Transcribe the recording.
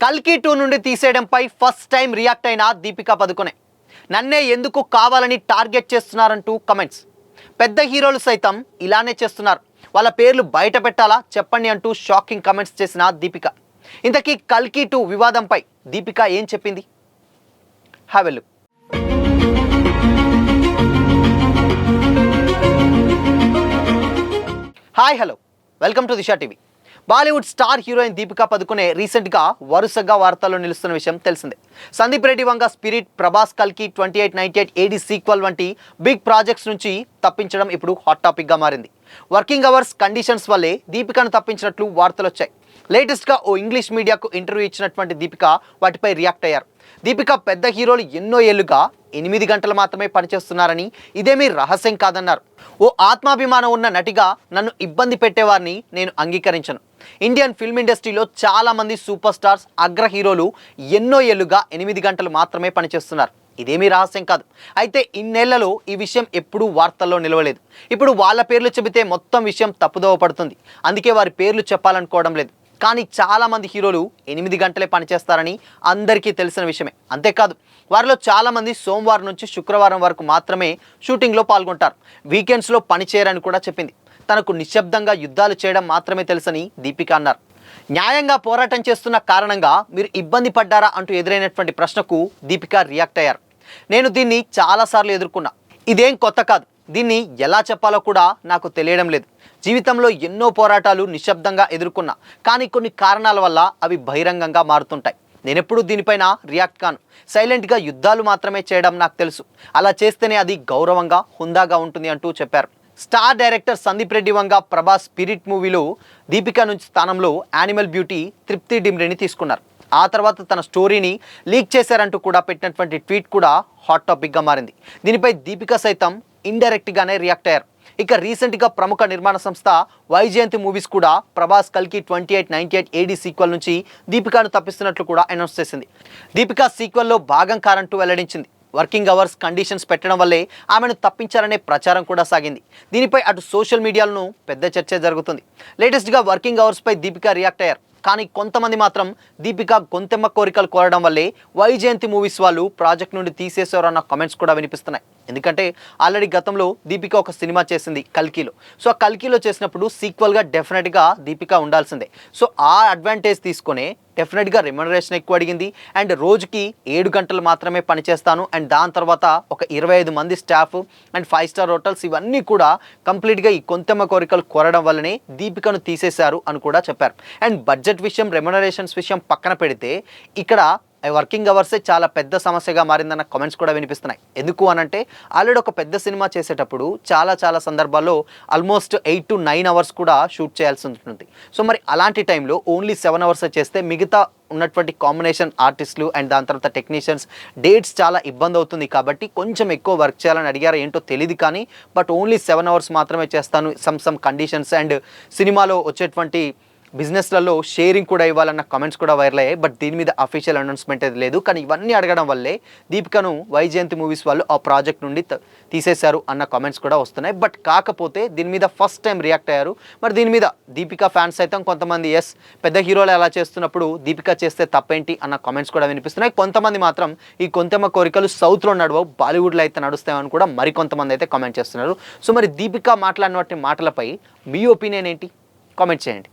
కల్కి 2 నుండి తీసేయడంపై first time react అయిన దీపికా పదుకొనే. నన్నే ఎందుకు కావాలని టార్గెట్ చేస్తున్నారంటూ కమెంట్స్. పెద్ద హీరోలు సైతం ఇలానే చేస్తున్నారు, వాళ్ళ పేర్లు బయట పెట్టాలా చెప్పండి అంటూ షాకింగ్ కమెంట్స్ చేసిన దీపిక. ఇంతకీ కల్కి 2 వివాదంపై దీపిక ఏం చెప్పింది? Have a look. Hi hello, welcome to Disha TV. Bollywood star heroine Deepika Padukone రీసెంట్గా వరుసగా వార్తల్లో నిలుస్తున్న విషయం తెలిసిందే. సందీప్ రెడ్డి వంగ స్పిరిట్, ప్రభాస్ కల్కి 2898 AD సీక్వెల్ వంటి బిగ్ ప్రాజెక్ట్స్ నుంచి తప్పించడం ఇప్పుడు హాట్ టాపిక్గా మారింది. వర్కింగ్ అవర్స్ కండిషన్స్ వల్లే దీపికాను తప్పించినట్లు వార్తలు వచ్చాయి. లేటెస్ట్గా ఓ ఇంగ్లీష్ మీడియాకు ఇంటర్వ్యూ ఇచ్చినటువంటి దీపిక వాటిపై రియాక్ట్ అయ్యారు. దీపిక పెద్ద హీరోలు ఎన్నో ఏళ్లుగా 8 గంటలు మాత్రమే పనిచేస్తున్నారని, ఇదేమీ రహస్యం కాదన్నారు. ఓ ఆత్మాభిమానం ఉన్న నటిగా నన్ను ఇబ్బంది పెట్టేవారిని నేను అంగీకరించను. ఇండియన్ ఫిల్మ్ ఇండస్ట్రీలో చాలామంది సూపర్ స్టార్స్, అగ్ర హీరోలు ఎన్నో ఏళ్లుగా 8 గంటలు మాత్రమే పనిచేస్తున్నారు. ఇదేమీ రహస్యం కాదు. అయితే ఇన్నేళ్లలో ఈ విషయం ఎప్పుడూ వార్తల్లో నిలవలేదు. ఇప్పుడు వాళ్ళ పేర్లు చెబితే మొత్తం విషయం తప్పుదోవ పడుతుంది. అందుకే వారి పేర్లు చెప్పాలనుకోవడం లేదు. కానీ చాలామంది హీరోలు 8 గంటలే పనిచేస్తారని అందరికీ తెలిసిన విషయమే. అంతేకాదు, వారిలో చాలామంది సోమవారం నుంచి శుక్రవారం వరకు మాత్రమే షూటింగ్లో పాల్గొంటారు. వీకెండ్స్లో పనిచేయరని కూడా చెప్పింది. తనకు నిశ్శబ్దంగా యుద్ధాలు చేయడం మాత్రమే తెలుసని దీపిక అన్నారు. న్యాయంగా పోరాటం చేస్తున్న కారణంగా మీరు ఇబ్బంది పడ్డారా అంటూ ఎదురైనటువంటి ప్రశ్నకు దీపిక రియాక్ట్ అయ్యారు. నేను దీన్ని చాలాసార్లు ఎదుర్కొన్నా, ఇదేం కొత్త కాదు. దీన్ని ఎలా చెప్పాలో కూడా నాకు తెలియడం లేదు. జీవితంలో ఎన్నో పోరాటాలు నిశ్శబ్దంగా ఎదుర్కొన్నా, కానీ కొన్ని కారణాల వల్ల అవి బహిరంగంగా మారుతుంటాయి. నేనెప్పుడు దీనిపైన రియాక్ట్ కాను. సైలెంట్గా యుద్ధాలు మాత్రమే చేయడం నాకు తెలుసు. అలా చేస్తేనే అది గౌరవంగా, హుందాగా ఉంటుంది అంటూ చెప్పారు. Star director Sandeep Reddy Vanga Prabhas spirit మూవీలో దీపిక నుంచి స్థానంలో యానిమల్ బ్యూటీ తృప్తి డిమ్రిని తీసుకున్నారు. ఆ తర్వాత తన స్టోరీని లీక్ చేశారంటూ కూడా పెట్టినటువంటి ట్వీట్ కూడా హాట్ టాపిక్గా మారింది. దీనిపై దీపిక సైతం ఇండైరెక్ట్గానే రియాక్ట్ అయ్యారు. ఇక రీసెంట్గా ప్రముఖ నిర్మాణ సంస్థ వైజయంతి మూవీస్ కూడా ప్రభాస్ కల్కి 2898 AD సీక్వెల్ నుంచి దీపికాను తప్పిస్తున్నట్లు కూడా అనౌన్స్ చేసింది. దీపిక సీక్వెల్లో భాగం కారంటూ వెల్లడించింది. వర్కింగ్ అవర్స్ కండిషన్స్ పెట్టడం వల్లే ఆమెను తప్పించారనే ప్రచారం కూడా సాగింది. దీనిపై అటు సోషల్ మీడియాలోనూ పెద్ద చర్చ జరుగుతుంది. లేటెస్ట్గా వర్కింగ్ అవర్స్పై దీపిక రియాక్ట్ అయ్యారు. కానీ కొంతమంది మాత్రం దీపిక గొంతెమ్మ కోరికలు కోరడం వల్లే వైజయంతి మూవీస్ వాళ్ళు ప్రాజెక్ట్ నుండి తీసేశారన్న కామెంట్స్ కూడా వినిపిస్తున్నాయి. ఎందుకంటే ఆల్రెడీ గతంలో దీపిక ఒక సినిమా చేసింది కల్కిలో. సో ఆ కల్కిలో చేసినప్పుడు సీక్వెల్గా డెఫినెట్గా దీపిక ఉండాల్సిందే. సో ఆ అడ్వాంటేజ్ తీసుకొని డెఫినెట్గా రెమ్యునరేషన్ ఎక్కువ అడిగింది. అండ్ రోజుకి 7 గంటలు మాత్రమే పనిచేస్తాను, అండ్ దాని తర్వాత ఒక 25 మంది స్టాఫ్ అండ్ 5 స్టార్ హోటల్స్, ఇవన్నీ కూడా కంప్లీట్గా ఈ కొంతెమ్మ కోరికలు కోరడం వల్లనే దీపికను తీసేశారు అని కూడా చెప్పారు. అండ్ బడ్జెట్ విషయం, రెమ్యునరేషన్స్ విషయం పక్కన పెడితే ఇక్కడ వర్కింగ్ అవర్సే చాలా పెద్ద సమస్యగా మారిందన్న కామెంట్స్ కూడా వినిపిస్తున్నాయి. ఎందుకు అనంటే ఆల్రెడీ ఒక పెద్ద సినిమా చేసేటప్పుడు చాలా సందర్భాల్లో ఆల్మోస్ట్ 8 to 9 అవర్స్ కూడా షూట్ చేయాల్సి ఉంటుంది. సో మరి అలాంటి టైంలో ఓన్లీ 7 అవర్స్ చేస్తే మిగతా ఉన్నటువంటి కాంబినేషన్ ఆర్టిస్టులు అండ్ దాని తర్వాత టెక్నీషియన్స్ డేట్స్ చాలా ఇబ్బంది అవుతుంది. కాబట్టి కొంచెం ఎక్కువ వర్క్ చేయాలని అడిగారు, ఏంటో తెలియదు. కానీ బట్ ఓన్లీ 7 అవర్స్ మాత్రమే చేస్తాను, సమ్ కండిషన్స్ అండ్ సినిమాలో వచ్చేటువంటి బిజినెస్లలో షేరింగ్ కూడా ఇవ్వాలన్న కామెంట్స్ కూడా వైరల్ అయ్యాయి. బట్ దీని మీద అఫీషియల్ అనౌన్స్మెంట్ అయితే లేదు. కానీ ఇవన్నీ అడగడం వల్లే దీపికను వైజయంతి మూవీస్ వాళ్ళు ఆ ప్రాజెక్ట్ నుండి తీసేశారు అన్న కామెంట్స్ కూడా వస్తున్నాయి. బట్ కాకపోతే దీని మీద ఫస్ట్ టైం రియాక్ట్ అయ్యారు. మరి దీని మీద దీపిక ఫ్యాన్స్ అయితే కొంతమంది ఎస్, పెద్ద హీరోలు అలా చేస్తున్నప్పుడు దీపిక చేస్తే తప్పేంటి అన్న కామెంట్స్ కూడా వినిపిస్తున్నాయి. కొంతమంది మాత్రం ఈ కొంతెమ్మ కోరికలు సౌత్లో నడవవు, బాలీవుడ్లో అయితే నడుస్తాయని కూడా మరికొంతమంది అయితే కామెంట్ చేస్తున్నారు. సో మరి దీపిక మాట్లాడినటువంటి మాటలపై మీ ఒపీనియన్ ఏంటి? కామెంట్ చేయండి.